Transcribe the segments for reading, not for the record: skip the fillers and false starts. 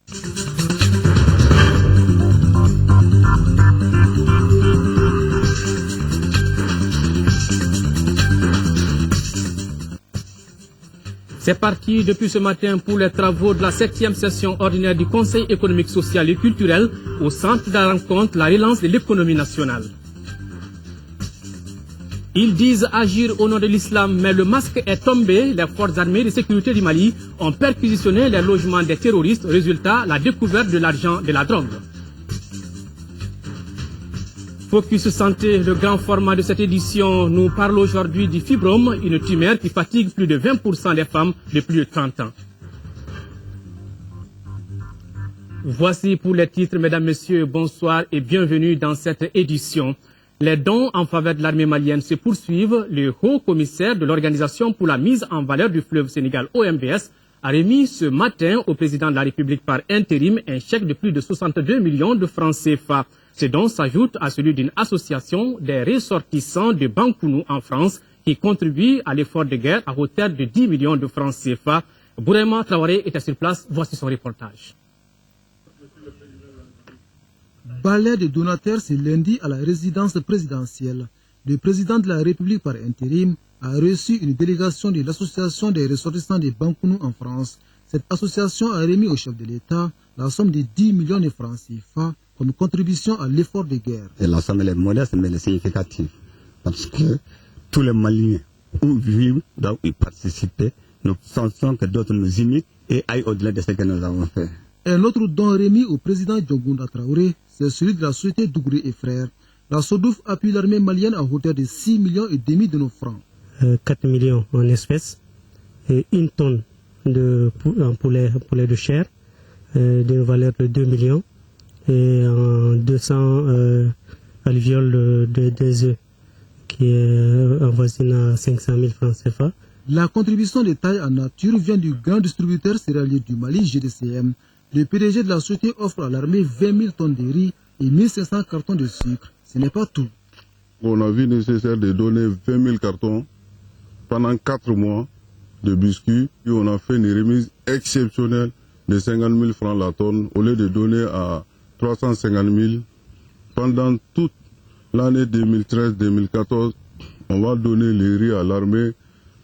C'est parti depuis ce matin pour les travaux de la 7e session ordinaire du Conseil économique, social et culturel au centre de la rencontre, la relance de l'économie nationale. Ils disent agir au nom de l'islam, mais le masque est tombé. Les forces armées de sécurité du Mali ont perquisitionné les logements des terroristes. Résultat, la découverte de l'argent de la drogue. Focus Santé, le grand format de cette édition, nous parle aujourd'hui du fibrome, une tumeur qui fatigue plus de 20% des femmes de plus de 30 ans. Voici pour les titres, mesdames, messieurs, bonsoir et bienvenue dans cette édition. Les dons en faveur de l'armée malienne se poursuivent. Le haut commissaire de l'Organisation pour la mise en valeur du fleuve Sénégal, OMVS, a remis ce matin au président de la République par intérim un chèque de plus de 62 millions de francs CFA. Ce don s'ajoute à celui d'une association des ressortissants de Bankounou en France qui contribue à l'effort de guerre à hauteur de 10 millions de francs CFA. Bourema Traoré était sur place, voici son reportage. Balai de donateurs ce lundi à la résidence présidentielle. Le président de la République par intérim a reçu une délégation de l'association des ressortissants de Bankounou en France. Cette association a remis au chef de l'État la somme de 10 millions de francs CFA comme contribution à l'effort de guerre. Et la somme est modeste mais elle est significative parce que tous les Maliens où vivent doivent y participer. Nous pensons que d'autres nous imitent et aillent au-delà de ce que nous avons fait. Un autre don remis au président Diongounda Traoré, c'est celui de la société Dougré et Frères. La SODOUF appuie l'armée malienne à hauteur de 6,5 millions de nos francs. 4 millions en espèces, et 1 tonne de poulet de chair d'une valeur de 2 millions et 200 alvéoles des œufs qui avoisine à 500 000 francs CFA. La contribution de taille en nature vient du grand distributeur céréalier du Mali, GDCM. Le PDG de la société offre à l'armée 20 000 tonnes de riz et 1500 cartons de sucre. Ce n'est pas tout. On a vu nécessaire de donner 20 000 cartons pendant 4 mois de biscuits et on a fait une remise exceptionnelle de 50 000 francs la tonne au lieu de donner à 350 000. Pendant toute l'année 2013-2014, on va donner le riz à l'armée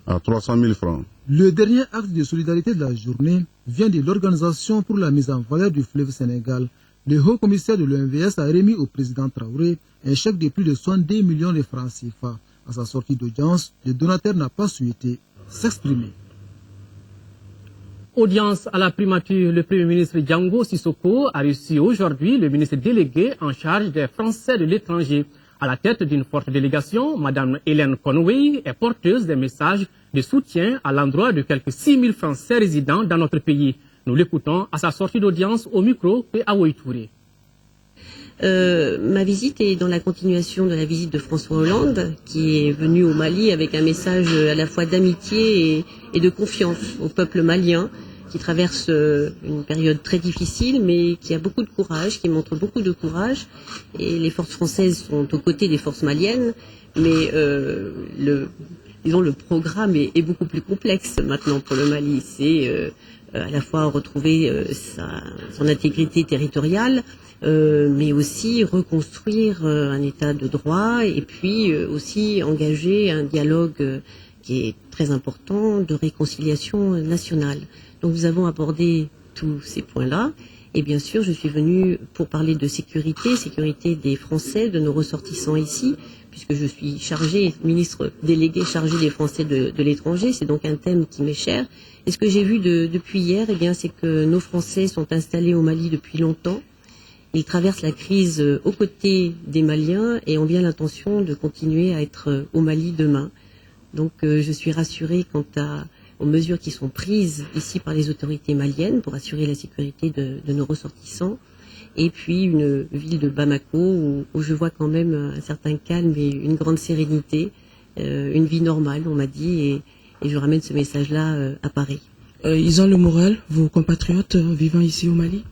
à 300 000 francs. Le dernier acte de solidarité de la journée vient de l'Organisation pour la mise en valeur du fleuve Sénégal. Le haut commissaire de l'OMVS a remis au président Traoré un chèque de plus de 62 millions de francs CFA. À sa sortie d'audience, le donateur n'a pas souhaité s'exprimer. Audience à la primature, le Premier ministre Django Sissoko a reçu aujourd'hui le ministre délégué en charge des Français de l'étranger. À la tête d'une forte délégation, Mme Hélène Conway est porteuse des messages de soutien à l'endroit de quelques 6 000 Français résidant dans notre pays. Nous l'écoutons à sa sortie d'audience au micro de Awoy Touré. Ma visite est dans la continuation de la visite de François Hollande, qui est venu au Mali avec un message à la fois d'amitié et de confiance au peuple malien, qui traverse une période très difficile, mais qui a beaucoup de courage, qui montre beaucoup de courage. Et les forces françaises sont aux côtés des forces maliennes, mais le programme est beaucoup plus complexe maintenant pour le Mali. C'est à la fois retrouver son intégrité territoriale, mais aussi reconstruire un état de droit et puis aussi engager un dialogue qui est très important de réconciliation nationale. Donc nous avons abordé tous ces points-là et bien sûr je suis venue pour parler de sécurité des Français, de nos ressortissants ici, puisque je suis ministre délégué chargé des Français de l'étranger, c'est donc un thème qui m'est cher. Et ce que j'ai vu depuis hier, eh bien, c'est que nos Français sont installés au Mali depuis longtemps. Ils traversent la crise aux côtés des Maliens et ont bien l'intention de continuer à être au Mali demain. Donc je suis rassurée quant aux mesures qui sont prises ici par les autorités maliennes pour assurer la sécurité de nos ressortissants. Et puis une ville de Bamako où je vois quand même un certain calme et une grande sérénité, une vie normale, on m'a dit, et je ramène ce message-là à Paris. Ils ont le moral, vos compatriotes vivant ici au Mali?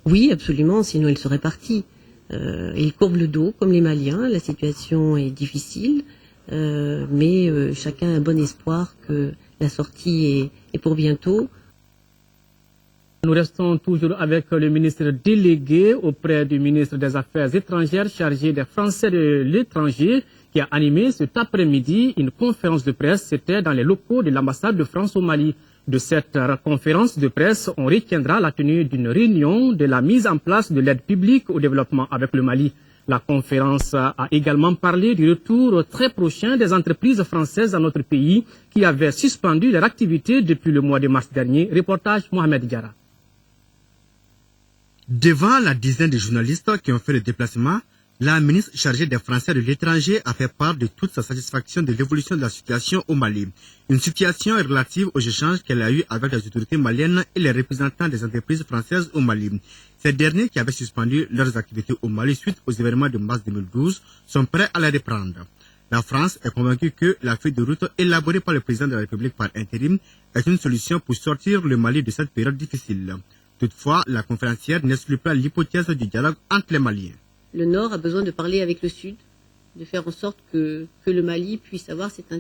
Oui, absolument, sinon ils seraient partis. Ils courbent le dos comme les Maliens, la situation est difficile, mais chacun a un bon espoir que la sortie est pour bientôt. Nous restons toujours avec le ministre délégué auprès du ministre des Affaires étrangères chargé des Français de l'étranger qui a animé cet après-midi une conférence de presse. C'était dans les locaux de l'ambassade de France au Mali. De cette conférence de presse, on retiendra la tenue d'une réunion de la mise en place de l'aide publique au développement avec le Mali. La conférence a également parlé du retour très prochain des entreprises françaises dans notre pays qui avaient suspendu leur activité depuis le mois de mars dernier. Reportage Mohamed Diarra. Devant la dizaine de journalistes qui ont fait le déplacement, la ministre chargée des Français de l'étranger a fait part de toute sa satisfaction de l'évolution de la situation au Mali. Une situation relative aux échanges qu'elle a eus avec les autorités maliennes et les représentants des entreprises françaises au Mali. Ces derniers qui avaient suspendu leurs activités au Mali suite aux événements de mars 2012 sont prêts à les reprendre. La France est convaincue que la feuille de route élaborée par le président de la République par intérim est une solution pour sortir le Mali de cette période difficile. Toutefois, la conférencière n'exclut pas l'hypothèse du dialogue entre les Maliens. Le Nord a besoin de parler avec le Sud, de faire en sorte que le Mali puisse avoir cette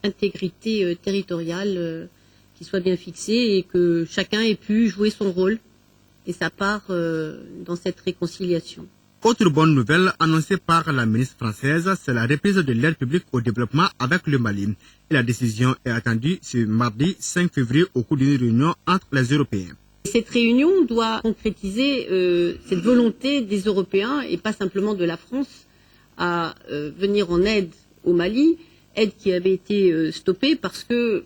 intégrité territoriale qui soit bien fixée et que chacun ait pu jouer son rôle et sa part dans cette réconciliation. Autre bonne nouvelle annoncée par la ministre française, c'est la reprise de l'aide publique au développement avec le Mali. Et la décision est attendue ce mardi 5 février au cours d'une réunion entre les Européens. Cette réunion doit concrétiser cette volonté des Européens et pas simplement de la France à venir en aide au Mali, aide qui avait été stoppée parce que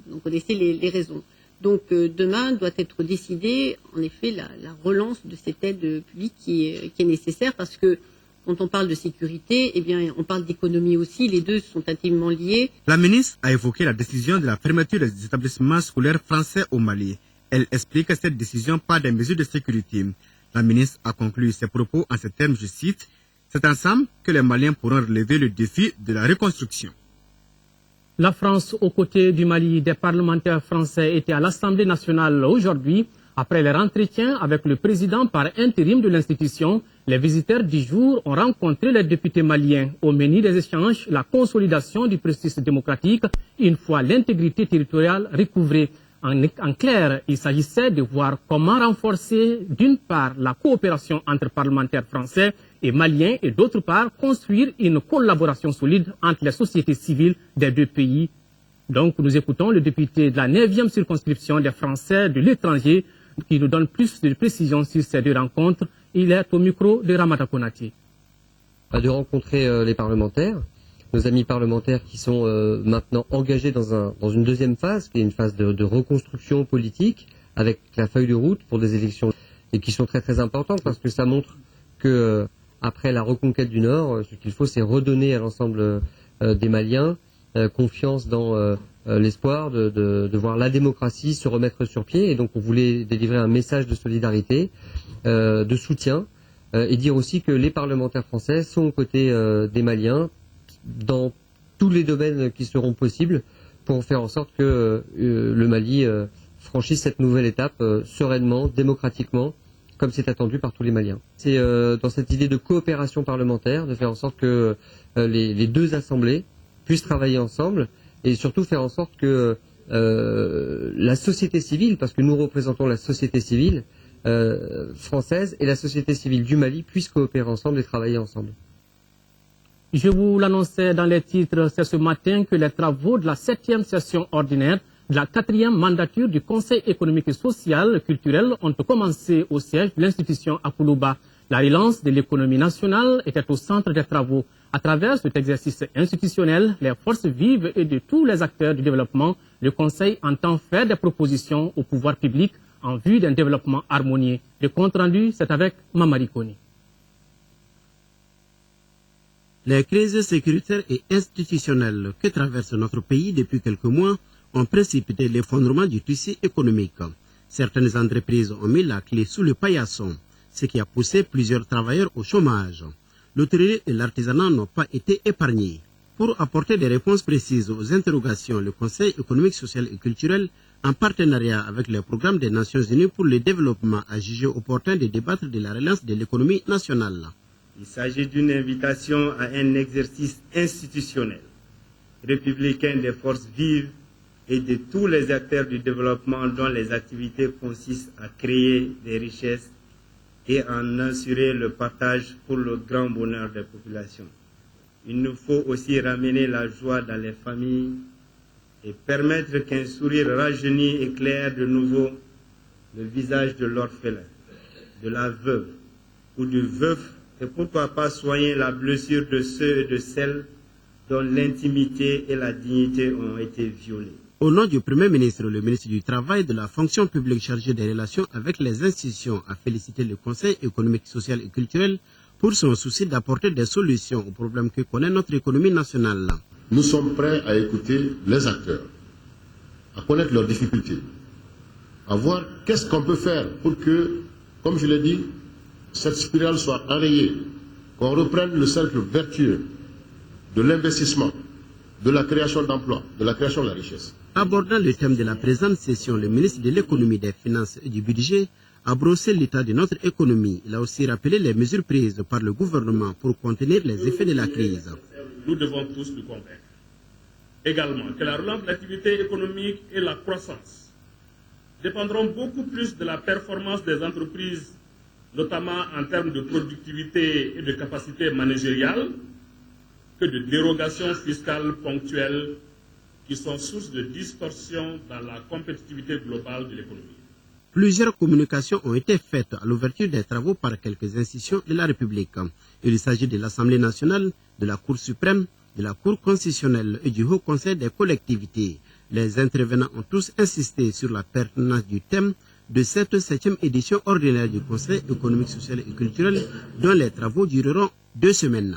vous connaissez les raisons. Donc demain doit être décidée en effet la relance de cette aide publique qui est nécessaire parce que quand on parle de sécurité, eh bien, on parle d'économie aussi, les deux sont intimement liés. La ministre a évoqué la décision de la fermeture des établissements scolaires français au Mali. Elle explique cette décision par des mesures de sécurité. La ministre a conclu ses propos en ces termes, je cite, « C'est ensemble que les Maliens pourront relever le défi de la reconstruction ». La France, aux côtés du Mali, des parlementaires français étaient à l'Assemblée nationale aujourd'hui. Après leur entretien avec le président par intérim de l'institution, les visiteurs du jour ont rencontré les députés maliens. Au menu des échanges, la consolidation du processus démocratique, une fois l'intégrité territoriale recouvrée. En clair, il s'agissait de voir comment renforcer d'une part la coopération entre parlementaires français et maliens et d'autre part construire une collaboration solide entre les sociétés civiles des deux pays. Donc nous écoutons le député de la 9e circonscription des Français de l'étranger qui nous donne plus de précisions sur ces deux rencontres. Il est au micro de Ramata Konati. De rencontrer les parlementaires, nos amis parlementaires qui sont maintenant engagés dans une deuxième phase, qui est une phase de reconstruction politique, avec la feuille de route pour des élections, et qui sont très très importantes parce que ça montre que après la reconquête du Nord, ce qu'il faut c'est redonner à l'ensemble des Maliens confiance dans l'espoir de voir la démocratie se remettre sur pied. Et donc on voulait délivrer un message de solidarité, de soutien, et dire aussi que les parlementaires français sont aux côtés des Maliens dans tous les domaines qui seront possibles pour faire en sorte que le Mali franchisse cette nouvelle étape sereinement, démocratiquement, comme c'est attendu par tous les Maliens. C'est dans cette idée de coopération parlementaire, de faire en sorte que les deux assemblées puissent travailler ensemble et surtout faire en sorte que la société civile, parce que nous représentons la société civile française et la société civile du Mali puissent coopérer ensemble et travailler ensemble. Je vous l'annonçais dans les titres, c'est ce matin que les travaux de la 7e session ordinaire de la 4e mandature du Conseil économique et social culturel ont commencé au siège de l'institution à Koulouba. La relance de l'économie nationale était au centre des travaux. À travers cet exercice institutionnel, les forces vives et de tous les acteurs du développement, le Conseil entend faire des propositions au pouvoir public en vue d'un développement harmonieux. Le compte rendu, c'est avec Mamari Koni. Les crises sécuritaires et institutionnelles que traverse notre pays depuis quelques mois ont précipité l'effondrement du tissu économique. Certaines entreprises ont mis la clé sous le paillasson, ce qui a poussé plusieurs travailleurs au chômage. L'hôtellerie et l'artisanat n'ont pas été épargnés. Pour apporter des réponses précises aux interrogations, le Conseil économique, social et culturel, en partenariat avec le programme des Nations Unies pour le développement, a jugé opportun de débattre de la relance de l'économie nationale. Il s'agit d'une invitation à un exercice institutionnel, républicain des forces vives et de tous les acteurs du développement dont les activités consistent à créer des richesses et à en assurer le partage pour le grand bonheur des populations. Il nous faut aussi ramener la joie dans les familles et permettre qu'un sourire rajeuni éclaire de nouveau le visage de l'orphelin, de la veuve ou du veuf, et pourquoi pas soigner la blessure de ceux et de celles dont l'intimité et la dignité ont été violées. Au nom du Premier ministre, le ministre du Travail et de la fonction publique chargé des relations avec les institutions a félicité le Conseil économique, social et culturel pour son souci d'apporter des solutions aux problèmes que connaît notre économie nationale. Nous sommes prêts à écouter les acteurs, à connaître leurs difficultés, à voir qu'est-ce qu'on peut faire pour que, comme je l'ai dit, cette spirale soit enrayée, qu'on reprenne le cercle vertueux de l'investissement, de la création d'emplois, de la création de la richesse. Abordant le thème de la présente session, le ministre de l'économie, des finances et du budget a brossé l'état de notre économie. Il a aussi rappelé les mesures prises par le gouvernement pour contenir les effets de la crise. Nous devons tous nous convaincre également que la relance de l'activité économique et la croissance dépendront beaucoup plus de la performance des entreprises, notamment en termes de productivité et de capacité managériale, que de dérogations fiscales ponctuelles qui sont source de distorsion dans la compétitivité globale de l'économie. Plusieurs communications ont été faites à l'ouverture des travaux par quelques institutions de la République. Il s'agit de l'Assemblée nationale, de la Cour suprême, de la Cour constitutionnelle et du Haut Conseil des collectivités. Les intervenants ont tous insisté sur la pertinence du thème de cette 7e édition ordinaire du Conseil économique, social et culturel, dont les travaux dureront 2 semaines.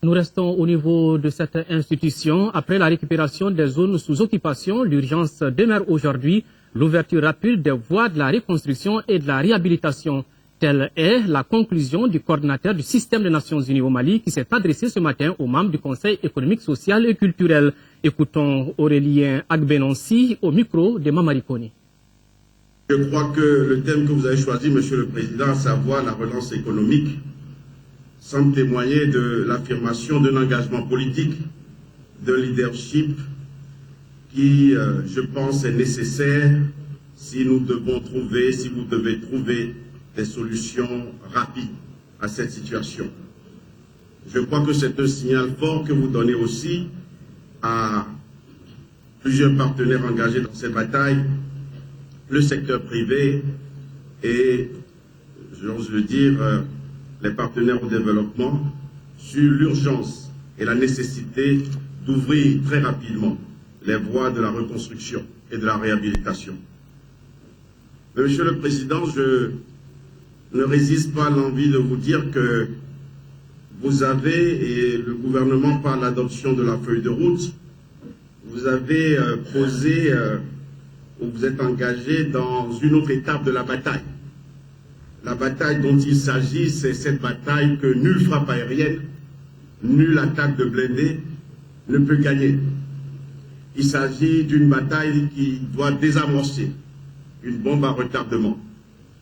Nous restons au niveau de cette institution. Après la récupération des zones sous occupation, l'urgence demeure aujourd'hui l'ouverture rapide des voies de la reconstruction et de la réhabilitation. Telle est la conclusion du coordinateur du système des Nations Unies au Mali qui s'est adressé ce matin aux membres du Conseil économique, social et culturel. Écoutons Aurélien Agbenonsi au micro de Mamari Kone. Je crois que le thème que vous avez choisi, Monsieur le Président, à savoir la relance économique, semble témoigner de l'affirmation d'un engagement politique, d'un leadership qui, je pense, est nécessaire si nous devons trouver, si vous devez trouver des solutions rapides à cette situation. Je crois que c'est un signal fort que vous donnez aussi à plusieurs partenaires engagés dans cette bataille, le secteur privé et, j'ose le dire, les partenaires au développement, sur l'urgence et la nécessité d'ouvrir très rapidement les voies de la reconstruction et de la réhabilitation. Mais, Monsieur le Président, je ne résiste pas à l'envie de vous dire que vous avez, et le gouvernement par l'adoption de la feuille de route, vous avez posé ou vous êtes engagé dans une autre étape de la bataille. La bataille dont il s'agit, c'est cette bataille que nulle frappe aérienne, nulle attaque de blindés ne peut gagner. Il s'agit d'une bataille qui doit désamorcer une bombe à retardement.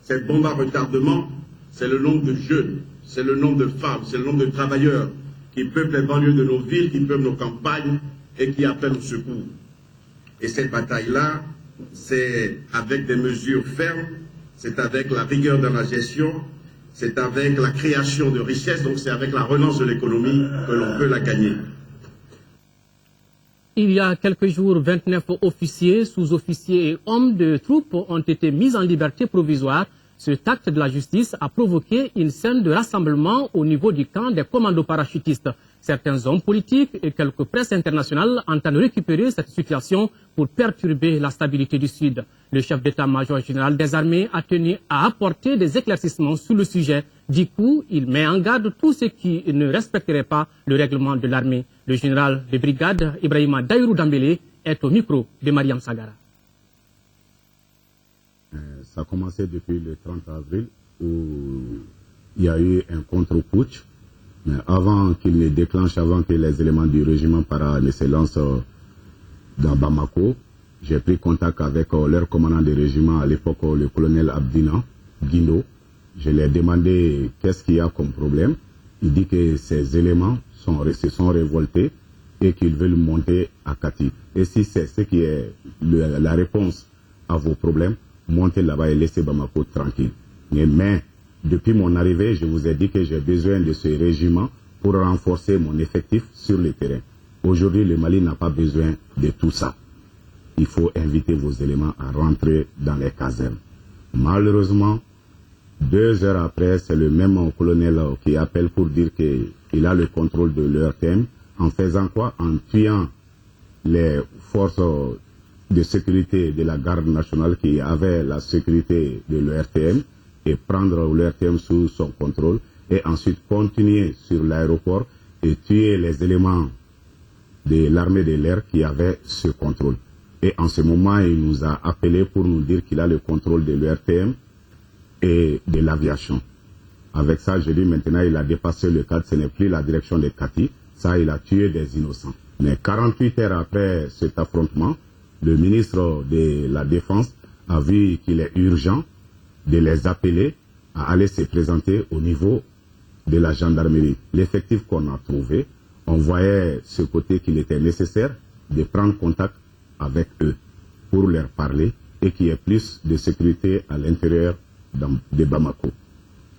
Cette bombe à retardement, c'est le nombre de jeunes, c'est le nombre de femmes, c'est le nombre de travailleurs qui peuplent les banlieues de nos villes, qui peuplent nos campagnes et qui appellent au secours. Et cette bataille-là, c'est avec des mesures fermes, c'est avec la rigueur dans la gestion, c'est avec la création de richesses, donc c'est avec la relance de l'économie que l'on peut la gagner. Il y a quelques jours, 29 officiers, sous-officiers et hommes de troupes ont été mis en liberté provisoire. Cet acte de la justice a provoqué une scène de rassemblement au niveau du camp des commandos parachutistes. Certains hommes politiques et quelques presses internationales entendent récupérer cette situation pour perturber la stabilité du Sud. Le chef d'état-major général des armées a tenu à apporter des éclaircissements sur le sujet. Du coup, il met en garde tous ceux qui ne respecteraient pas le règlement de l'armée. Le général de brigade Ibrahima Daïrou Dambélé est au micro de Mariam Sagara. Ça a commencé depuis le 30 avril où il y a eu un contre-putsch. Mais avant qu'il ne déclenche, avant que les éléments du régiment ne se lancent dans Bamako, j'ai pris contact avec leur commandant de régiment à l'époque, le colonel Abdina Guindo. Je lui ai demandé qu'est-ce qu'il y a comme problème. Il dit que ces éléments se sont révoltés et qu'ils veulent monter à Kati. Et si c'est ce qui est la réponse à vos problèmes, montez là-bas et laissez Bamako tranquille. Mais depuis mon arrivée, je vous ai dit que j'ai besoin de ce régiment pour renforcer mon effectif sur le terrain. Aujourd'hui, le Mali n'a pas besoin de tout ça. Il faut inviter vos éléments à rentrer dans les casernes. Malheureusement, 2 heures après, c'est le même colonel qui appelle pour dire qu'il a le contrôle de l'ERTM. En faisant quoi? En tuant les forces de sécurité de la garde nationale qui avaient la sécurité de l'ERTM et prendre l'ERTM sous son contrôle et ensuite continuer sur l'aéroport et tuer les éléments de l'armée de l'air qui avaient ce contrôle. Et en ce moment, il nous a appelé pour nous dire qu'il a le contrôle de l'ERTM et de l'aviation. Avec ça, je dis maintenant, il a dépassé le cadre, ce n'est plus la direction de Kati, ça, il a tué des innocents. Mais 48 heures après cet affrontement, le ministre de la Défense a vu qu'il est urgent de les appeler à aller se présenter au niveau de la gendarmerie. L'effectif qu'on a trouvé, on voyait ce côté qu'il était nécessaire de prendre contact avec eux pour leur parler et qu'il y ait plus de sécurité à l'intérieur de Bamako.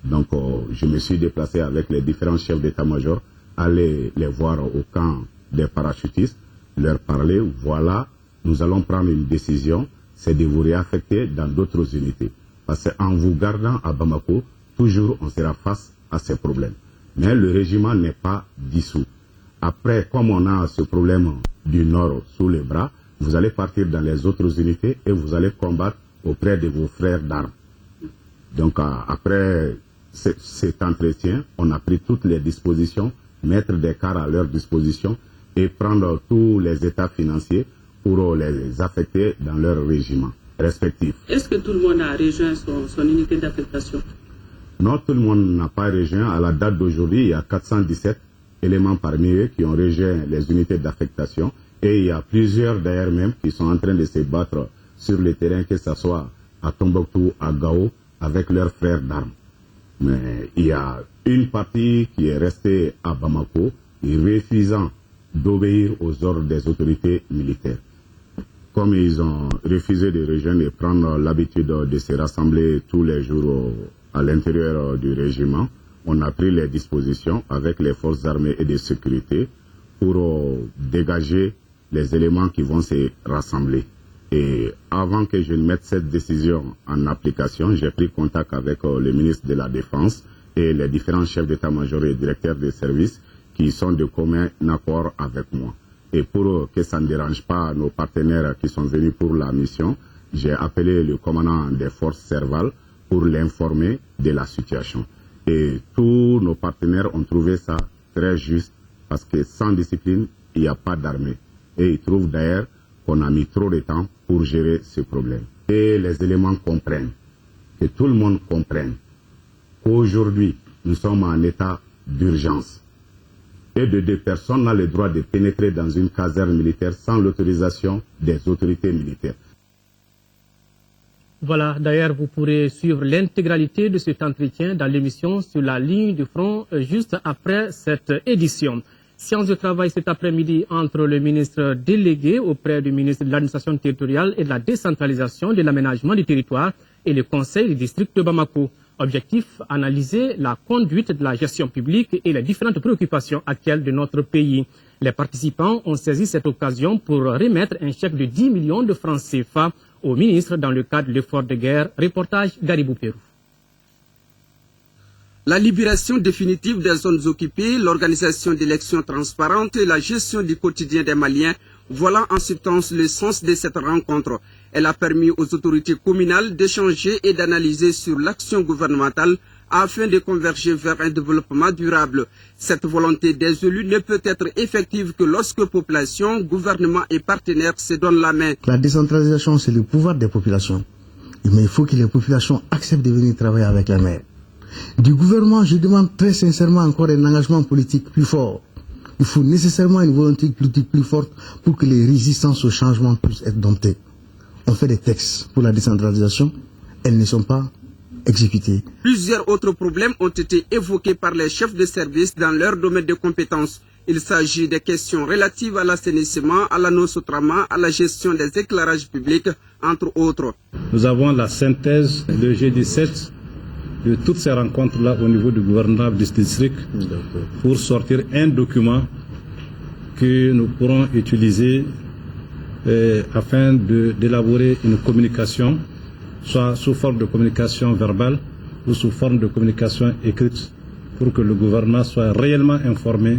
Donc je me suis déplacé avec les différents chefs d'état-major, aller les voir au camp des parachutistes, leur parler, voilà, nous allons prendre une décision, c'est de vous réaffecter dans d'autres unités. Parce qu'en vous gardant à Bamako, toujours on sera face à ces problèmes. Mais le régiment n'est pas dissous. Après, comme on a ce problème du Nord sous les bras, vous allez partir dans les autres unités et vous allez combattre auprès de vos frères d'armes. Donc après cet entretien, on a pris toutes les dispositions, mettre des cars à leur disposition et prendre tous les états financiers pour les affecter dans leur régiment respectif. Est-ce que tout le monde a rejoint son unité d'affectation? Non, tout le monde n'a pas rejoint. À la date d'aujourd'hui, il y a 417 éléments parmi eux qui ont rejoint les unités d'affectation. Et il y a plusieurs d'ailleurs même qui sont en train de se battre sur le terrain, que ce soit à Tombouctou, à Gao, avec leurs frères d'armes. Mais il y a une partie qui est restée à Bamako, refusant d'obéir aux ordres des autorités militaires. Comme ils ont refusé de rejoindre et prendre l'habitude de se rassembler tous les jours à l'intérieur du régiment, on a pris les dispositions avec les forces armées et de sécurité pour dégager les éléments qui vont se rassembler. Et avant que je ne mette cette décision en application, j'ai pris contact avec le ministre de la Défense et les différents chefs d'état-major et directeurs de services qui sont de commun accord avec moi. Et pour que ça ne dérange pas nos partenaires qui sont venus pour la mission, j'ai appelé le commandant des forces Serval pour l'informer de la situation. Et tous nos partenaires ont trouvé ça très juste parce que sans discipline, il n'y a pas d'armée. Et ils trouvent d'ailleurs qu'on a mis trop de temps pour gérer ce problème. Et les éléments comprennent, que tout le monde comprenne qu'aujourd'hui, nous sommes en état d'urgence. Et de personnes n'ont le droit de pénétrer dans une caserne militaire sans l'autorisation des autorités militaires. Voilà, d'ailleurs, vous pourrez suivre l'intégralité de cet entretien dans l'émission Sur la ligne du front juste après cette édition. Séance de travail cet après-midi entre le ministre délégué auprès du ministre de l'administration territoriale et de la décentralisation de l'aménagement du territoire et le conseil du district de Bamako. Objectif, analyser la conduite de la gestion publique et les différentes préoccupations actuelles de notre pays. Les participants ont saisi cette occasion pour remettre un chèque de 10 millions de francs CFA au ministre dans le cadre de l'effort de guerre. Reportage Garibou Pérou. La libération définitive des zones occupées, l'organisation d'élections transparentes et la gestion du quotidien des Maliens, voilà en substance le sens de cette rencontre. Elle a permis aux autorités communales d'échanger et d'analyser sur l'action gouvernementale afin de converger vers un développement durable. Cette volonté des élus ne peut être effective que lorsque population, gouvernement et partenaires se donnent la main. La décentralisation, c'est le pouvoir des populations. Mais il faut que les populations acceptent de venir travailler avec la maire. Du gouvernement, je demande très sincèrement encore un engagement politique plus fort. Il faut nécessairement une volonté politique plus forte pour que les résistances au changement puissent être domptées. On fait des textes pour la décentralisation, elles ne sont pas exécutées. Plusieurs autres problèmes ont été évoqués par les chefs de service dans leur domaine de compétences. Il s'agit des questions relatives à l'assainissement, à la nosotrama, à la gestion des éclairages publics, entre autres. Nous avons la synthèse le jeudi 7 de toutes ces rencontres-là au niveau du gouvernement du district pour sortir un document que nous pourrons utiliser afin d'élaborer une communication, soit sous forme de communication verbale ou sous forme de communication écrite, pour que le gouvernement soit réellement informé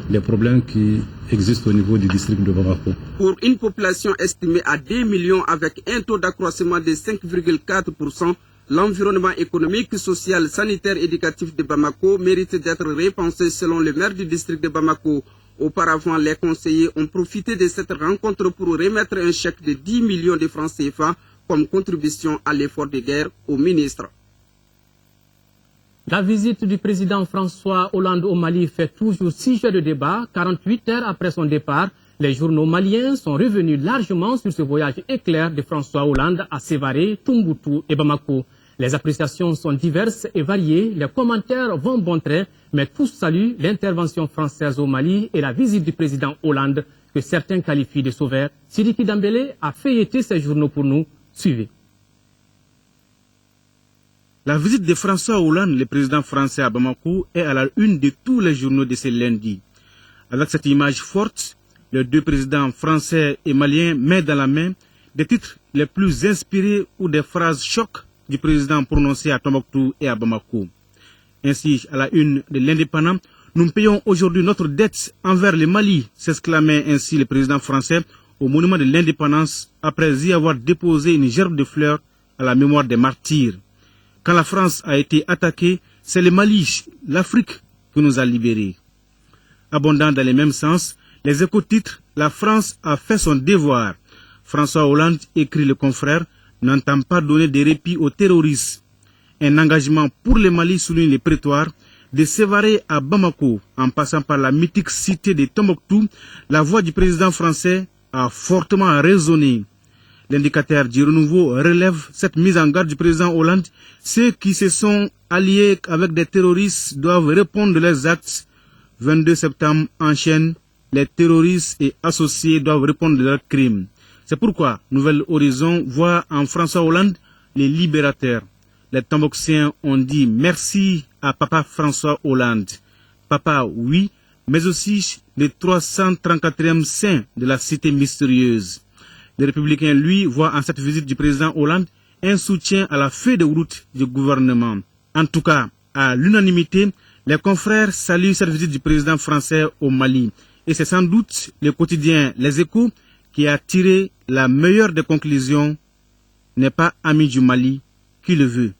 des problèmes qui existent au niveau du district de Bamako. Pour une population estimée à 2 millions avec un taux d'accroissement de 5,4%, l'environnement économique, social, sanitaire, éducatif de Bamako mérite d'être repensé selon le maire du district de Bamako. Auparavant, les conseillers ont profité de cette rencontre pour remettre un chèque de 10 millions de francs CFA comme contribution à l'effort de guerre au ministre. La visite du président François Hollande au Mali fait toujours sujet de débat. 48 heures après son départ, les journaux maliens sont revenus largement sur ce voyage éclair de François Hollande à Sévaré, Tombouctou et Bamako. Les appréciations sont diverses et variées, les commentaires vont bon train, mais tous saluent l'intervention française au Mali et la visite du président Hollande, que certains qualifient de sauveur. Sidiki Dambélé a feuilleté ces journaux pour nous. Suivez. La visite de François Hollande, le président français à Bamako, est à la une de tous les journaux de ce lundi. Avec cette image forte, les deux présidents français et maliens mettent dans la main des titres les plus inspirés ou des phrases chocs du président prononcées à Tombouctou et à Bamako. Ainsi, à la une de l'Indépendant, nous payons aujourd'hui notre dette envers le Mali, s'exclamait ainsi le président français au monument de l'indépendance après y avoir déposé une gerbe de fleurs à la mémoire des martyrs. Quand la France a été attaquée, c'est le Mali, l'Afrique, qui nous a libérés. Abondant dans le même sens, les éco-titres, la France a fait son devoir. François Hollande, écrit le confrère, n'entend pas donner de répit aux terroristes. Un engagement pour le Mali souligne les prétoires, de Sévaré à Bamako, en passant par la mythique cité de Tombouctou, la voix du président français a fortement résonné. L'indicateur du renouveau relève cette mise en garde du président Hollande. Ceux qui se sont alliés avec des terroristes doivent répondre de leurs actes. 22 septembre enchaîne, les terroristes et associés doivent répondre de leurs crimes. C'est pourquoi Nouvel Horizon voit en François Hollande les libérateurs. Les Tombouctiens ont dit merci à Papa François Hollande. Papa, oui, mais aussi le 334e saint de la cité mystérieuse. Les Républicains, lui, voient en cette visite du président Hollande un soutien à la feuille de route du gouvernement. En tout cas, à l'unanimité, les confrères saluent cette visite du président français au Mali. Et c'est sans doute le quotidien Les Échos qui a tiré la meilleure des conclusions. N'est pas ami du Mali qui le veut.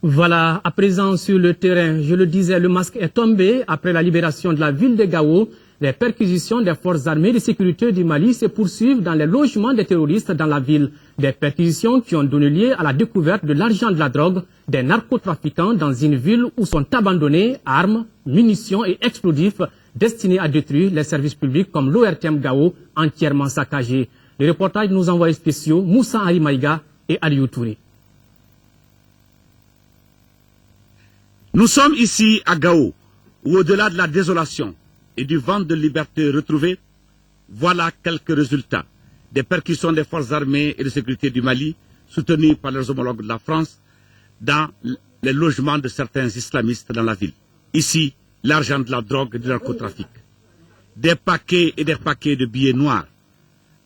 Voilà, à présent sur le terrain, je le disais, le masque est tombé après la libération de la ville de Gao. Les perquisitions des forces armées de sécurité du Mali se poursuivent dans les logements des terroristes dans la ville. Des perquisitions qui ont donné lieu à la découverte de l'argent de la drogue des narcotrafiquants dans une ville où sont abandonnés armes, munitions et explosifs destinés à détruire les services publics comme l'ORTM Gao entièrement saccagé. Les reportages de nos envoyés spéciaux Moussa Arimaïga et Aliou Touré. Nous sommes ici à Gao, où au-delà de la désolation et du vent de liberté retrouvé, voilà quelques résultats des perquisitions des forces armées et de sécurité du Mali, soutenues par leurs homologues de la France, dans les logements de certains islamistes dans la ville. Ici, l'argent de la drogue et du narcotrafic. Des paquets et des paquets de billets noirs,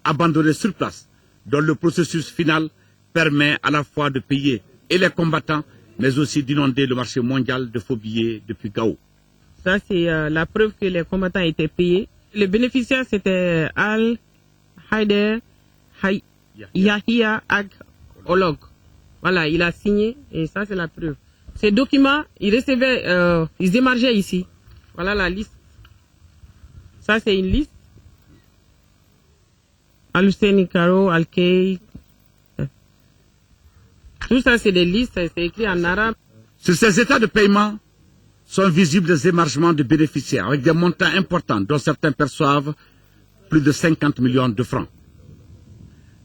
abandonnés sur place, dont le processus final permet à la fois de payer et les combattants, mais aussi d'inonder le marché mondial de faux billets depuis Gao. Ça, c'est la preuve que les combattants étaient payés. Le bénéficiaire, c'était Al Haider Yahya Ag Olog. Voilà, il a signé et ça, c'est la preuve. Ces documents, ils recevaient, ils émargeaient ici. Voilà la liste. Ça, c'est une liste. Al-Hussein Karo, Al-Kay. Tout ça, c'est des listes, c'est écrit en arabe. Sur ces états de paiement sont visibles des émargements de bénéficiaires avec des montants importants dont certains perçoivent plus de 50 millions de francs.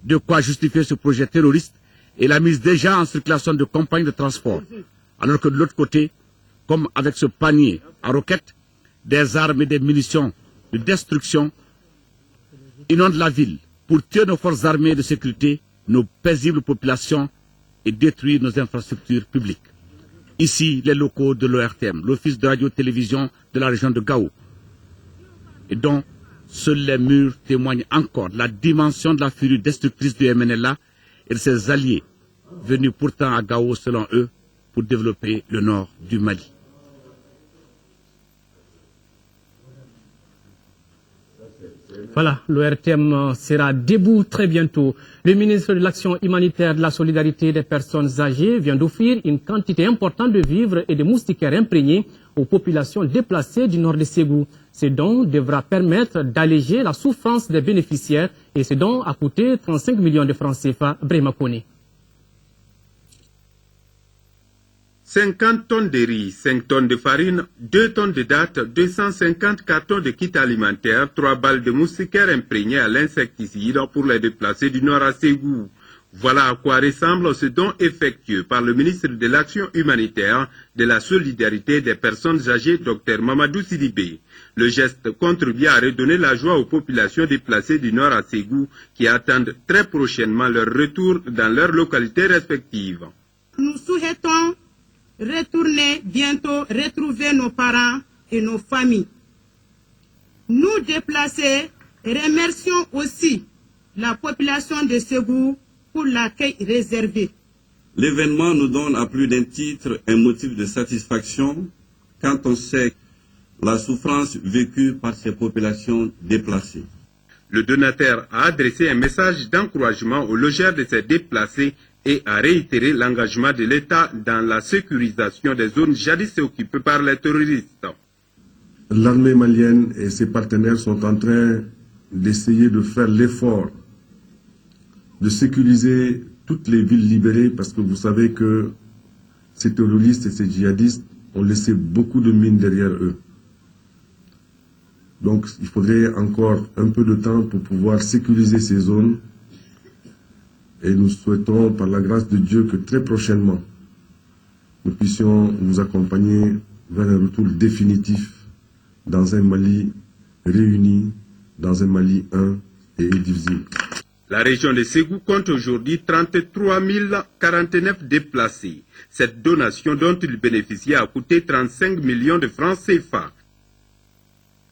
De quoi justifier ce projet terroriste et la mise déjà en circulation de compagnies de transport. Alors que de l'autre côté, comme avec ce panier à roquettes, des armes et des munitions de destruction inondent la ville pour tuer nos forces armées de sécurité, nos paisibles populations et détruire nos infrastructures publiques. Ici, les locaux de l'ORTM, l'Office de radio-télévision de la région de Gao, et dont seuls les murs témoignent encore de la dimension de la furie destructrice du MNLA et de ses alliés, venus pourtant à Gao, selon eux, pour développer le nord du Mali. Voilà, l'ORTM sera debout très bientôt. Le ministre de l'Action humanitaire, de la solidarité des personnes âgées vient d'offrir une quantité importante de vivres et de moustiquaires imprégnés aux populations déplacées du nord de Ségou. Ce don devra permettre d'alléger la souffrance des bénéficiaires et ce don a coûté 35 millions de francs CFA. Brema Kone. 50 tonnes de riz, 5 tonnes de farine, 2 tonnes de dattes, 250 cartons de kits alimentaires, 3 balles de moustiquaires imprégnées à l'insecticide pour les déplacés du nord à Ségou. Voilà à quoi ressemble ce don effectué par le ministre de l'Action humanitaire, de la solidarité des personnes âgées, Dr Mamadou Sidibé. Le geste contribue à redonner la joie aux populations déplacées du nord à Ségou qui attendent très prochainement leur retour dans leurs localités respectives. Nous souhaitons retourner bientôt, retrouver nos parents et nos familles. Nous déplacés remercions aussi la population de Ségou pour l'accueil réservé. L'événement nous donne à plus d'un titre un motif de satisfaction quand on sait la souffrance vécue par ces populations déplacées. Le donateur a adressé un message d'encouragement aux logeurs de ces déplacés et a réitéré l'engagement de l'État dans la sécurisation des zones jadis occupées par les terroristes. L'armée malienne et ses partenaires sont en train d'essayer de faire l'effort de sécuriser toutes les villes libérées parce que vous savez que ces terroristes et ces djihadistes ont laissé beaucoup de mines derrière eux. Donc il faudrait encore un peu de temps pour pouvoir sécuriser ces zones. Et nous souhaitons, par la grâce de Dieu, que très prochainement, nous puissions vous accompagner vers un retour définitif dans un Mali réuni, dans un Mali un et indivisible. La région de Ségou compte aujourd'hui 33 049 déplacés. Cette donation dont il bénéficie a coûté 35 millions de francs CFA.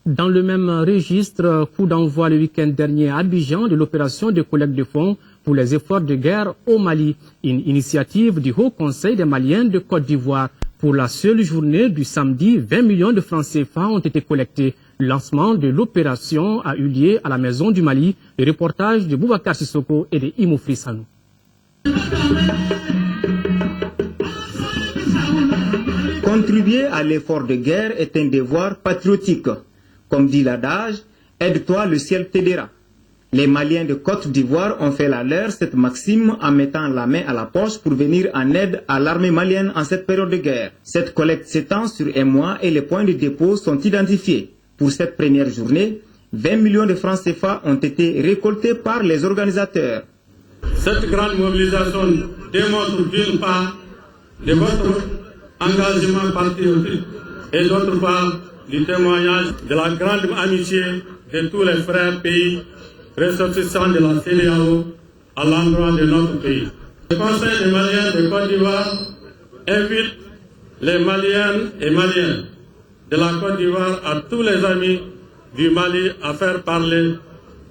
Dans le même registre, coup d'envoi le week-end dernier à Abidjan de l'opération de collecte de fonds pour les efforts de guerre au Mali, une initiative du Haut Conseil des Maliens de Côte d'Ivoire. Pour la seule journée du samedi, 20 millions de francs CFA ont été collectés. Le lancement de l'opération a eu lieu à la Maison du Mali. Le reportage de Boubacar Sissoko et de Imo Frissanou. Contribuer à l'effort de guerre est un devoir patriotique. Comme dit l'adage, aide-toi, le ciel t'aidera. Les Maliens de Côte d'Ivoire ont fait la leur cette maxime en mettant la main à la poche pour venir en aide à l'armée malienne en cette période de guerre. Cette collecte s'étend sur un mois et les points de dépôt sont identifiés. Pour cette première journée, 20 millions de francs CFA ont été récoltés par les organisateurs. Cette grande mobilisation démontre d'une part de votre engagement patriotique et d'autre part du témoignage de la grande amitié de tous les frères pays ressortissants de la CEDEAO à l'endroit de notre pays. Le Conseil des Maliens de Côte d'Ivoire invite les Maliennes et Maliens de la Côte d'Ivoire à tous les amis du Mali à faire parler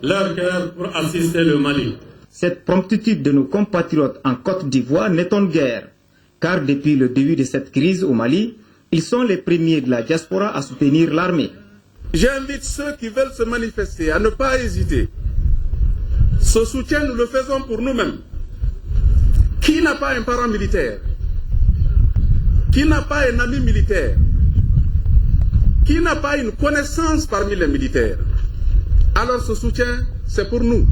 leur cœur pour assister le Mali. Cette promptitude de nos compatriotes en Côte d'Ivoire n'étonne guère, car depuis le début de cette crise au Mali, ils sont les premiers de la diaspora à soutenir l'armée. J'invite ceux qui veulent se manifester à ne pas hésiter. Ce soutien, nous le faisons pour nous-mêmes. Qui n'a pas un parent militaire? Qui n'a pas un ami militaire? Qui n'a pas une connaissance parmi les militaires? Alors ce soutien, c'est pour nous.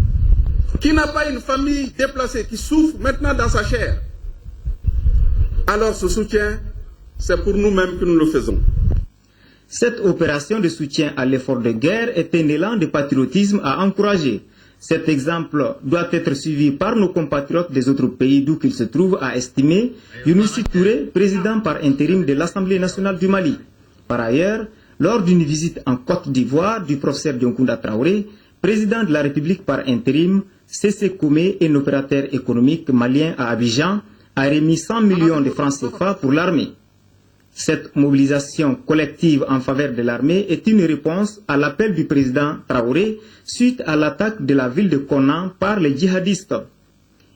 Qui n'a pas une famille déplacée qui souffre maintenant dans sa chair? Alors ce soutien, c'est pour nous-mêmes que nous le faisons. Cette opération de soutien à l'effort de guerre est un élan de patriotisme à encourager. Cet exemple doit être suivi par nos compatriotes des autres pays d'où qu'ils se trouvent, a estimé Younousi Touré, président par intérim de l'Assemblée nationale du Mali. Par ailleurs, lors d'une visite en Côte d'Ivoire du professeur Dioncounda Traoré, président de la République par intérim, C.C. Koumé, un opérateur économique malien à Abidjan, a remis 100 millions de francs CFA pour l'armée. Cette mobilisation collective en faveur de l'armée est une réponse à l'appel du président Traoré suite à l'attaque de la ville de Konan par les djihadistes.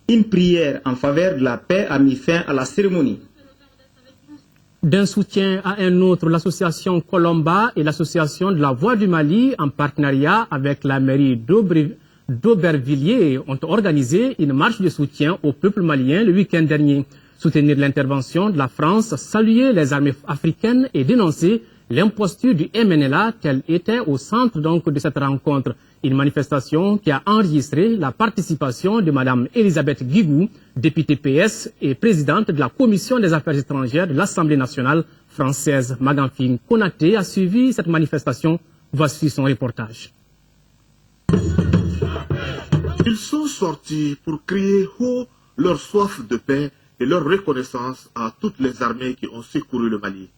Une prière en faveur de la paix a mis fin à la cérémonie. D'un soutien à un autre, l'association Colomba et l'association de la Voix du Mali, en partenariat avec la mairie d'Aubervilliers, ont organisé une marche de soutien au peuple malien le week-end dernier. Soutenir l'intervention de la France, saluer les armées africaines et dénoncer l'imposture du MNLA, tel était au centre donc de cette rencontre. Une manifestation qui a enregistré la participation de Mme Elisabeth Guigou, députée PS et présidente de la Commission des affaires étrangères de l'Assemblée nationale française. Maganfine Konaté a suivi cette manifestation. Voici son reportage. Ils sont sortis pour crier haut leur soif de paix et leur reconnaissance à toutes les armées qui ont secouru le Mali.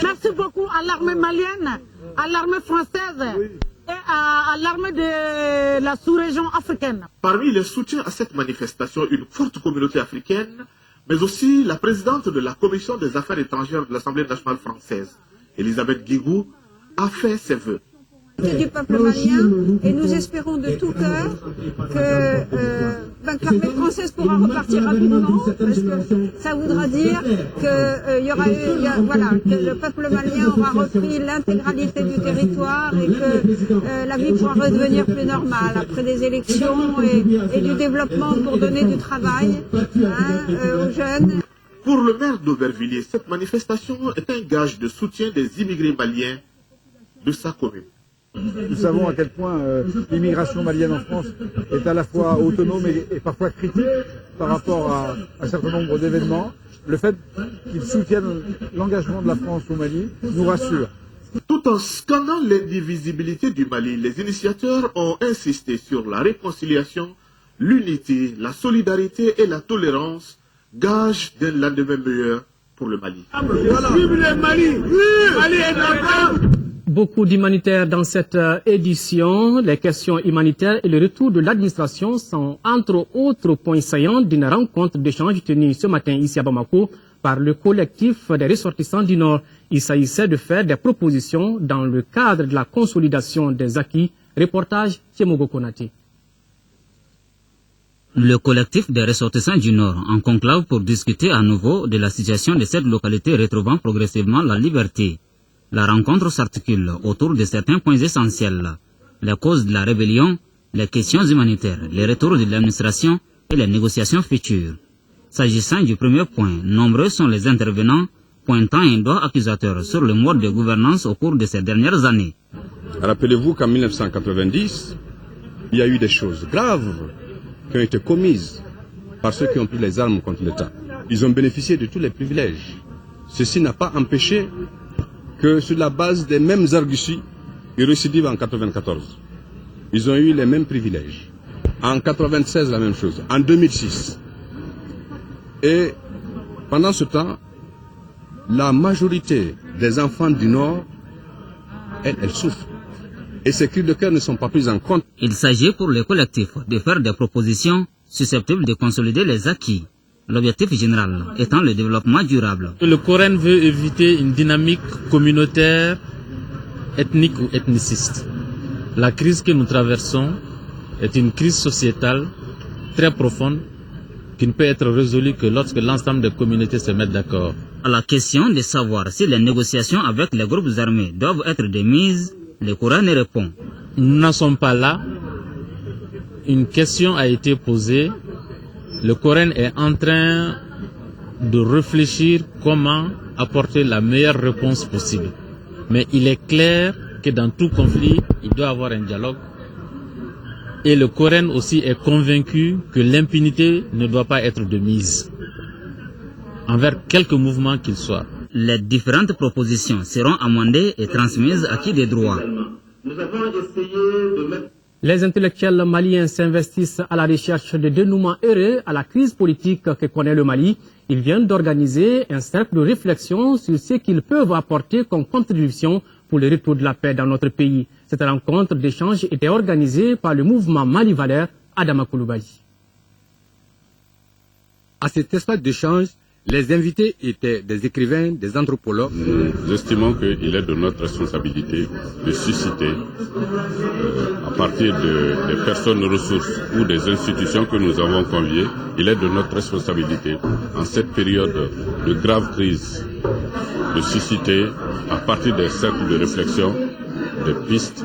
Merci beaucoup à l'armée malienne, à l'armée française et à l'armée de la sous-région africaine. Parmi les soutiens à cette manifestation, une forte communauté africaine, mais aussi la présidente de la Commission des affaires étrangères de l'Assemblée nationale française, Elisabeth Guigou, a fait ses vœux. Du peuple malien, et nous espérons de tout cœur que l'armée française pourra repartir rapidement, parce que ça voudra dire que que le peuple malien aura repris l'intégralité du territoire et que la vie pourra redevenir plus normale après des élections et du développement pour donner du travail aux jeunes. Pour le maire d'Aubervilliers, cette manifestation est un gage de soutien des immigrés maliens de sa commune. Nous savons à quel point l'immigration malienne en France est à la fois autonome et parfois critique par rapport à un certain nombre d'événements. Le fait qu'ils soutiennent l'engagement de la France au Mali nous rassure. Tout en scandant l'indivisibilité du Mali, les initiateurs ont insisté sur la réconciliation, l'unité, la solidarité et la tolérance, gage d'un lendemain meilleur pour le Mali. Vive le Mali! Vive! Mali est encore! Beaucoup d'humanitaires dans cette édition. Les questions humanitaires et le retour de l'administration sont entre autres points saillants d'une rencontre d'échange tenue ce matin ici à Bamako par le collectif des ressortissants du Nord. Il s'agissait de faire des propositions dans le cadre de la consolidation des acquis. Reportage Tiemogo Konati. Le collectif des ressortissants du Nord en conclave pour discuter à nouveau de la situation de cette localité retrouvant progressivement la liberté. La rencontre s'articule autour de certains points essentiels, les causes de la rébellion, les questions humanitaires, les retours de l'administration et les négociations futures. S'agissant du premier point, nombreux sont les intervenants pointant un doigt accusateur sur le mode de gouvernance au cours de ces dernières années. Rappelez-vous qu'en 1990, il y a eu des choses graves qui ont été commises par ceux qui ont pris les armes contre l'État. Ils ont bénéficié de tous les privilèges. Ceci n'a pas empêché que sur la base des mêmes arguties, ils récidivent en 1994. Ils ont eu les mêmes privilèges. En 1996, la même chose. En 2006. Et pendant ce temps, la majorité des enfants du Nord, elles souffrent. Et ces cris de cœur ne sont pas pris en compte. Il s'agit pour le collectif de faire des propositions susceptibles de consolider les acquis. L'objectif général étant le développement durable. Le Coran veut éviter une dynamique communautaire, ethnique ou ethniciste. La crise que nous traversons est une crise sociétale très profonde qui ne peut être résolue que lorsque l'ensemble des communautés se mettent d'accord. À la question de savoir si les négociations avec les groupes armés doivent être démises, le Coran répond. Nous n'en sommes pas là. Une question a été posée. Le Coran est en train de réfléchir comment apporter la meilleure réponse possible. Mais il est clair que dans tout conflit, il doit y avoir un dialogue. Et le Coran aussi est convaincu que l'impunité ne doit pas être de mise envers quelque mouvement qu'il soit. Les différentes propositions seront amendées et transmises à qui des droits. Nous avons essayé de mettre Les intellectuels maliens s'investissent à la recherche de dénouement heureux à la crise politique que connaît le Mali. Ils viennent d'organiser un cercle de réflexion sur ce qu'ils peuvent apporter comme contribution pour le retour de la paix dans notre pays. Cette rencontre d'échange était organisée par le mouvement Mali Valère, Adama Koulibaly. À cet espace d'échange, les invités étaient des écrivains, des anthropologues. Nous estimons qu'il est de notre responsabilité de susciter, à partir des personnes ressources ou des institutions que nous avons conviées, il est de notre responsabilité, en cette période de grave crise, de susciter, à partir des cercles de réflexion, des pistes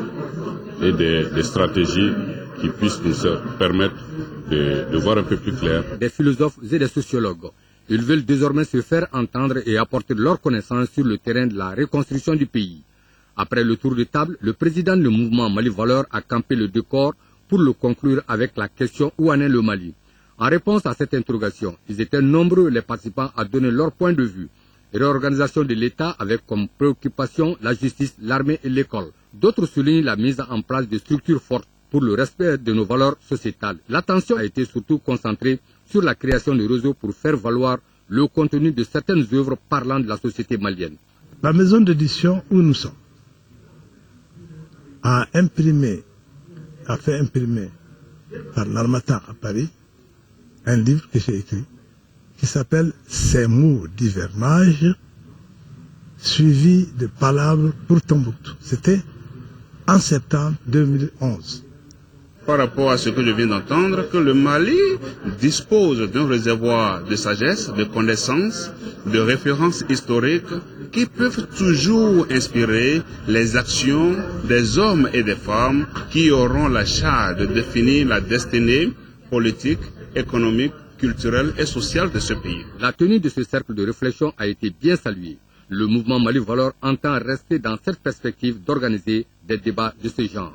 et des stratégies qui puissent nous permettre de voir un peu plus clair. Des philosophes et des sociologues. Ils veulent désormais se faire entendre et apporter leur connaissance sur le terrain de la reconstruction du pays. Après le tour de table, le président du mouvement Mali Valeur a campé le décor pour le conclure avec la question où en est le Mali. En réponse à cette interrogation, ils étaient nombreux les participants à donner leur point de vue. Réorganisation de l'État avec comme préoccupation la justice, l'armée et l'école. D'autres soulignent la mise en place de structures fortes pour le respect de nos valeurs sociétales. L'attention a été surtout concentrée sur la création de réseaux pour faire valoir le contenu de certaines œuvres parlant de la société malienne. La maison d'édition où nous sommes a fait imprimer par l'Harmattan à Paris un livre que j'ai écrit qui s'appelle « Ces mots d'hivernage suivis de palabres pour Tombouctou ». C'était en septembre 2011. Par rapport à ce que je viens d'entendre, que le Mali dispose d'un réservoir de sagesse, de connaissances, de références historiques qui peuvent toujours inspirer les actions des hommes et des femmes qui auront la charge de définir la destinée politique, économique, culturelle et sociale de ce pays. La tenue de ce cercle de réflexion a été bien saluée. Le mouvement Mali Valeur entend rester dans cette perspective d'organiser des débats de ce genre.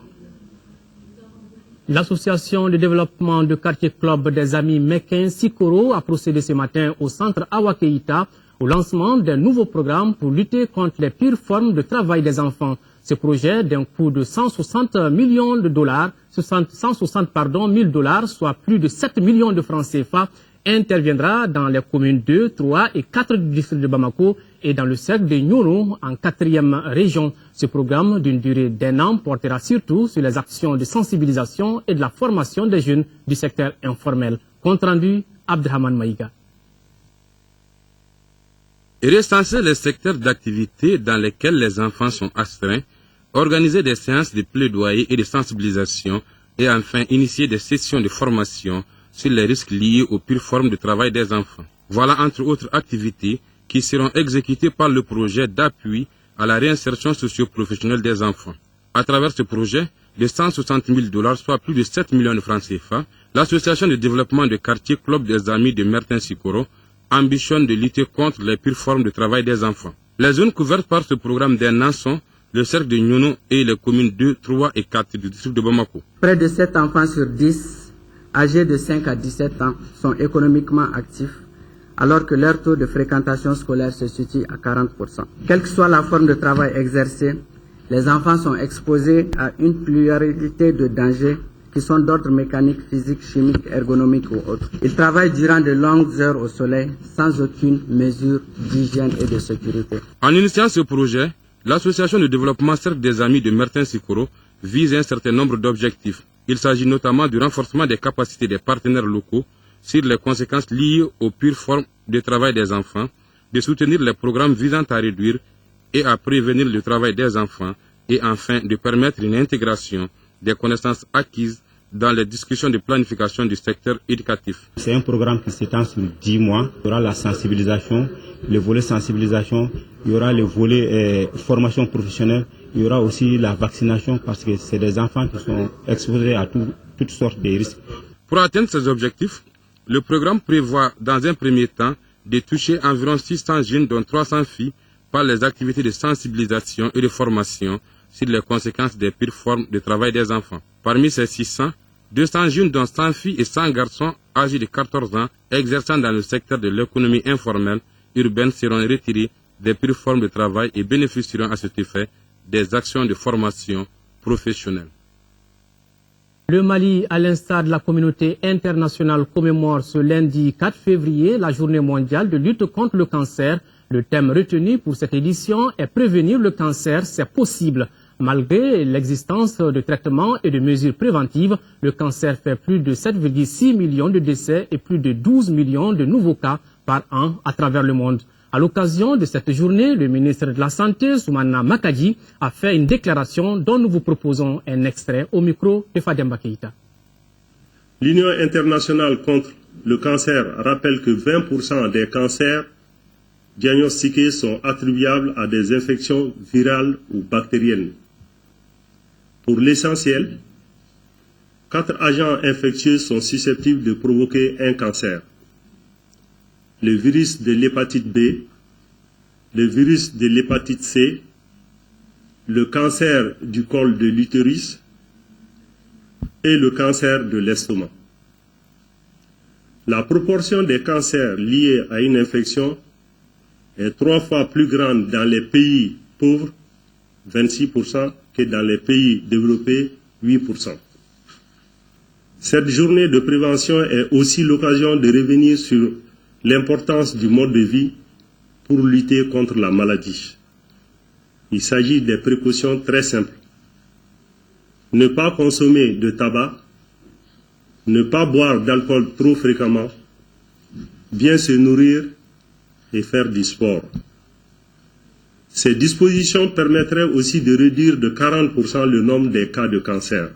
L'association de développement de quartier club des amis Mekin Sikoro a procédé ce matin au centre Awakeita au lancement d'un nouveau programme pour lutter contre les pires formes de travail des enfants. Ce projet, d'un coût de 160 millions de dollars, 160 000 dollars, soit plus de 7 millions de francs CFA, interviendra dans les communes 2, 3 et 4 du district de Bamako et dans le cercle de Nyoro en 4e région. Ce programme d'une durée d'1 an portera surtout sur les actions de sensibilisation et de la formation des jeunes du secteur informel. Compte rendu, Abdelrahman Maïga. Recenser les secteurs d'activité dans lesquels les enfants sont astreints, organiser des séances de plaidoyer et de sensibilisation et enfin initier des sessions de formation sur les risques liés aux pires formes de travail des enfants. Voilà entre autres activités qui seront exécutées par le projet d'appui à la réinsertion socio-professionnelle des enfants. À travers ce projet, de 160 000 dollars, soit plus de 7 millions de francs CFA, l'association de développement de quartier Club des Amis de Mertin Sikoro ambitionne de lutter contre les pires formes de travail des enfants. Les zones couvertes par ce programme d'un an sont le cercle de Nyono et les communes 2, 3 et 4 du district de Bamako. Près de 7 enfants sur 10 âgés de 5 à 17 ans sont économiquement actifs, alors que leur taux de fréquentation scolaire se situe à 40%. Quelle que soit la forme de travail exercée, les enfants sont exposés à une pluralité de dangers qui sont d'ordre mécanique, physique, chimique, ergonomique ou autre. Ils travaillent durant de longues heures au soleil sans aucune mesure d'hygiène et de sécurité. En initiant ce projet, l'association de développement Cercle des Amis de Mertin Sikoro vise un certain nombre d'objectifs. Il s'agit notamment du renforcement des capacités des partenaires locaux sur les conséquences liées aux pires formes de travail des enfants, de soutenir les programmes visant à réduire et à prévenir le travail des enfants et enfin de permettre une intégration des connaissances acquises dans les discussions de planification du secteur éducatif. C'est un programme qui s'étend sur 10 mois. Il y aura la sensibilisation, le volet sensibilisation, il y aura le volet formation professionnelle, il y aura aussi la vaccination parce que c'est des enfants qui sont exposés à toutes sortes de risques. Pour atteindre ces objectifs, le programme prévoit dans un premier temps de toucher environ 600 jeunes dont 300 filles par les activités de sensibilisation et de formation sur les conséquences des pires formes de travail des enfants. Parmi ces 600, 200 jeunes dont 100 filles et 100 garçons âgés de 14 ans exerçant dans le secteur de l'économie informelle urbaine seront retirés des pires formes de travail et bénéficieront à cet effet des actions de formation professionnelle. Le Mali, à l'instar de la communauté internationale, commémore ce lundi 4 février la journée mondiale de lutte contre le cancer. Le thème retenu pour cette édition est « Prévenir le cancer, c'est possible ». Malgré l'existence de traitements et de mesures préventives, le cancer fait plus de 7,6 millions de décès et plus de 12 millions de nouveaux cas par an à travers le monde. À l'occasion de cette journée, le ministre de la Santé, Soumana Makadji, a fait une déclaration dont nous vous proposons un extrait au micro de Fademba Keïta. L'Union internationale contre le cancer rappelle que 20% des cancers diagnostiqués sont attribuables à des infections virales ou bactériennes. Pour l'essentiel, 4 agents infectieux sont susceptibles de provoquer un cancer. Le virus de l'hépatite B, le virus de l'hépatite C, le cancer du col de l'utérus et le cancer de l'estomac. La proportion des cancers liés à une infection est 3 fois plus grande dans les pays pauvres, 26%, que dans les pays développés, 8%. Cette journée de prévention est aussi l'occasion de revenir sur l'importance du mode de vie pour lutter contre la maladie. Il s'agit des précautions très simples. Ne pas consommer de tabac, ne pas boire d'alcool trop fréquemment, bien se nourrir et faire du sport. Ces dispositions permettraient aussi de réduire de 40% le nombre des cas de cancer.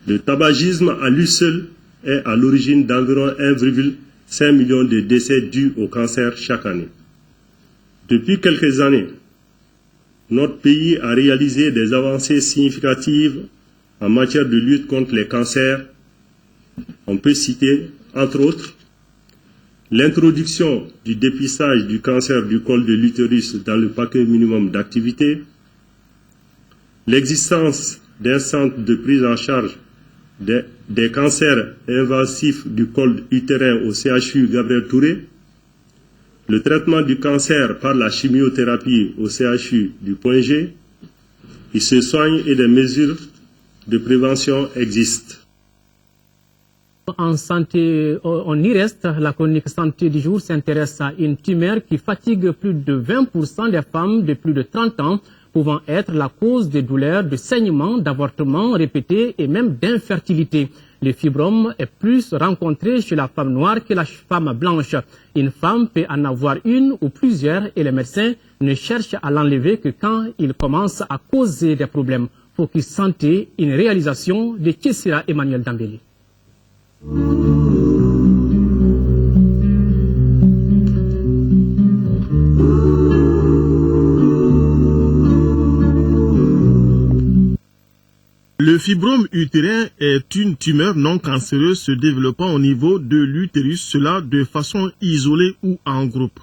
Le tabagisme à lui seul est à l'origine d'environ 1,5 million de décès dus au cancer chaque année. Depuis quelques années, notre pays a réalisé des avancées significatives en matière de lutte contre les cancers. On peut citer, entre autres, l'introduction du dépistage du cancer du col de l'utérus dans le paquet minimum d'activité, l'existence d'un centre de prise en charge des cancers invasifs du col utérin au CHU Gabriel Touré, le traitement du cancer par la chimiothérapie au CHU du Point G, il se soigne et des mesures de prévention existent. En santé, on y reste. La chronique santé du jour s'intéresse à une tumeur qui fatigue plus de 20% des femmes de plus de 30 ans, pouvant être la cause de douleurs, de saignements, d'avortements répétés et même d'infertilité. Le fibrome est plus rencontré chez la femme noire que la femme blanche. Une femme peut en avoir une ou plusieurs et les médecins ne cherchent à l'enlever que quand il commence à causer des problèmes. Focus Santé, une réalisation de Kessira Emmanuel Dambélé. Le fibrome utérin est une tumeur non cancéreuse se développant au niveau de l'utérus, cela de façon isolée ou en groupe.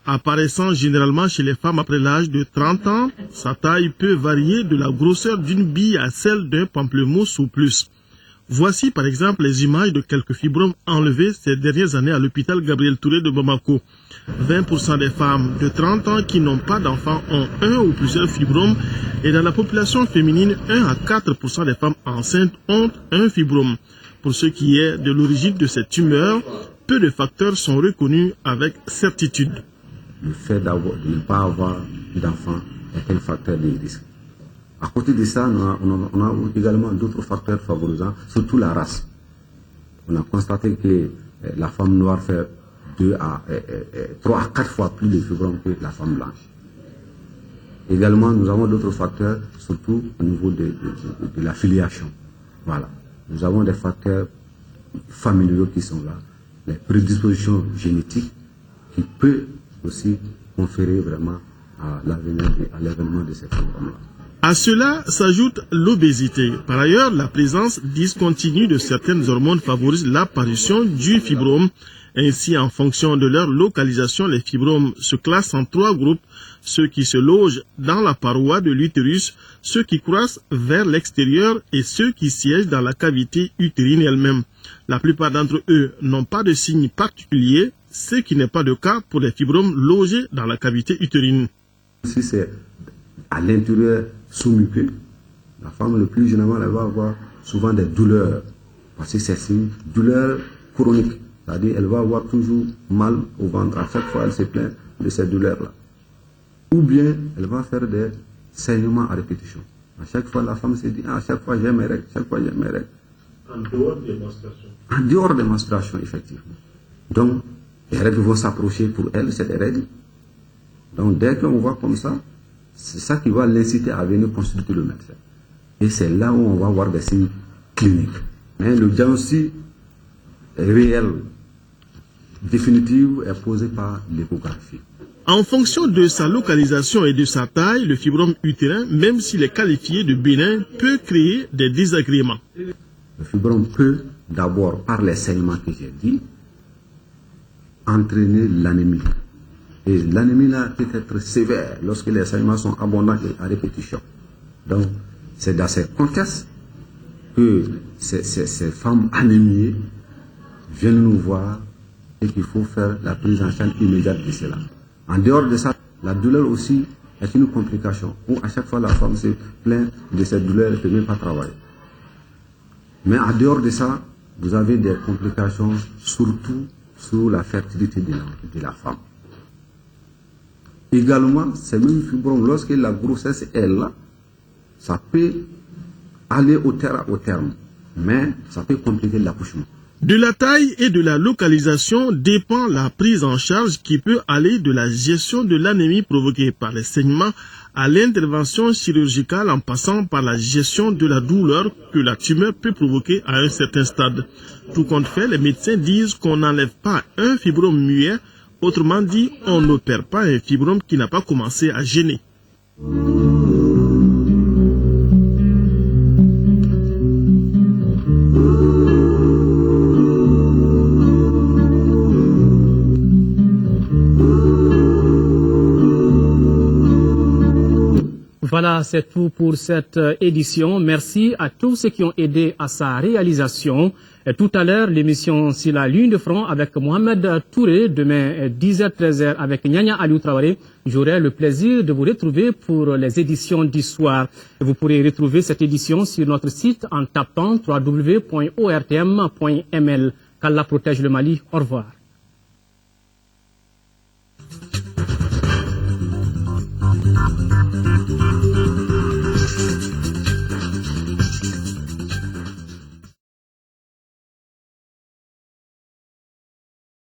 Apparaissant généralement chez les femmes après l'âge de 30 ans, sa taille peut varier de la grosseur d'une bille à celle d'un pamplemousse ou plus. Voici par exemple les images de quelques fibromes enlevés ces dernières années à l'hôpital Gabriel Touré de Bamako. 20% des femmes de 30 ans qui n'ont pas d'enfants ont un ou plusieurs fibromes et dans la population féminine, 1 à 4% des femmes enceintes ont un fibrome. Pour ce qui est de l'origine de cette tumeur, peu de facteurs sont reconnus avec certitude. Le fait de ne pas avoir d'enfants est un facteur de risque. À côté de ça, on a également d'autres facteurs favorisants, surtout la race. On a constaté que la femme noire fait 3 à 4 fois plus de fibromes que la femme blanche. Également, nous avons d'autres facteurs, surtout au niveau de la filiation. Voilà. Nous avons des facteurs familiaux qui sont là, les prédispositions génétiques qui peuvent aussi conférer vraiment à l'avènement de ces fibromes-là. À cela s'ajoute l'obésité. Par ailleurs, la présence discontinue de certaines hormones favorise l'apparition du fibrome. Ainsi, en fonction de leur localisation, les fibromes se classent en 3 groupes. Ceux qui se logent dans la paroi de l'utérus, ceux qui croissent vers l'extérieur et ceux qui siègent dans la cavité utérine elle-même. La plupart d'entre eux n'ont pas de signes particuliers, ce qui n'est pas le cas pour les fibromes logés dans la cavité utérine. Si c'est à l'intérieur sous-muqueux, la femme le plus généralement elle va avoir souvent des douleurs, parce que c'est une douleur chronique. C'est-à-dire elle va avoir toujours mal au ventre. À chaque fois, elle se plaint de ces douleurs-là. Ou bien, elle va faire des saignements à répétition. À chaque fois, la femme se dit, à chaque fois j'ai mes règles, chaque fois j'ai mes règles. En dehors des menstruations. En dehors des menstruations, effectivement. Donc, les règles vont s'approcher pour elle, c'est des règles. Donc, dès qu'on voit comme ça, c'est ça qui va l'inciter à venir consulter le médecin. Et c'est là où on va voir des signes cliniques. Mais le diagnostic réel, définitif, est posé par l'échographie. En fonction de sa localisation et de sa taille, le fibrome utérin, même s'il est qualifié de bénin, peut créer des désagréments. Le fibrome peut, d'abord, par les saignements que j'ai dit, entraîner l'anémie. Et l'anémie là peut être sévère lorsque les saignements sont abondants et à répétition. Donc, c'est dans ces contextes que ces femmes anémiées viennent nous voir et qu'il faut faire la prise en charge immédiate de cela. En dehors de ça, la douleur aussi est une complication où à chaque fois la femme se plaint de cette douleur et ne peut même pas travailler. Mais en dehors de ça, vous avez des complications surtout sur la fertilité de la femme. Également, ces mêmes fibromes, lorsque la grossesse est là, ça peut aller au terme, mais ça peut compliquer l'accouchement. De la taille et de la localisation dépend la prise en charge qui peut aller de la gestion de l'anémie provoquée par les saignements à l'intervention chirurgicale en passant par la gestion de la douleur que la tumeur peut provoquer à un certain stade. Tout compte fait, les médecins disent qu'on n'enlève pas un fibrome muet, autrement dit, on n'opère pas un fibrome qui n'a pas commencé à gêner. Voilà, c'est tout pour cette édition. Merci à tous ceux qui ont aidé à sa réalisation. Et tout à l'heure, l'émission sur la ligne de front avec Mohamed Touré. Demain, 10h-13h avec Nyanya Aliou Traoré. J'aurai le plaisir de vous retrouver pour les éditions du soir. Et vous pourrez retrouver cette édition sur notre site en tapant www.ortm.ml. Qu'Allah protège le Mali. Au revoir. Thank you.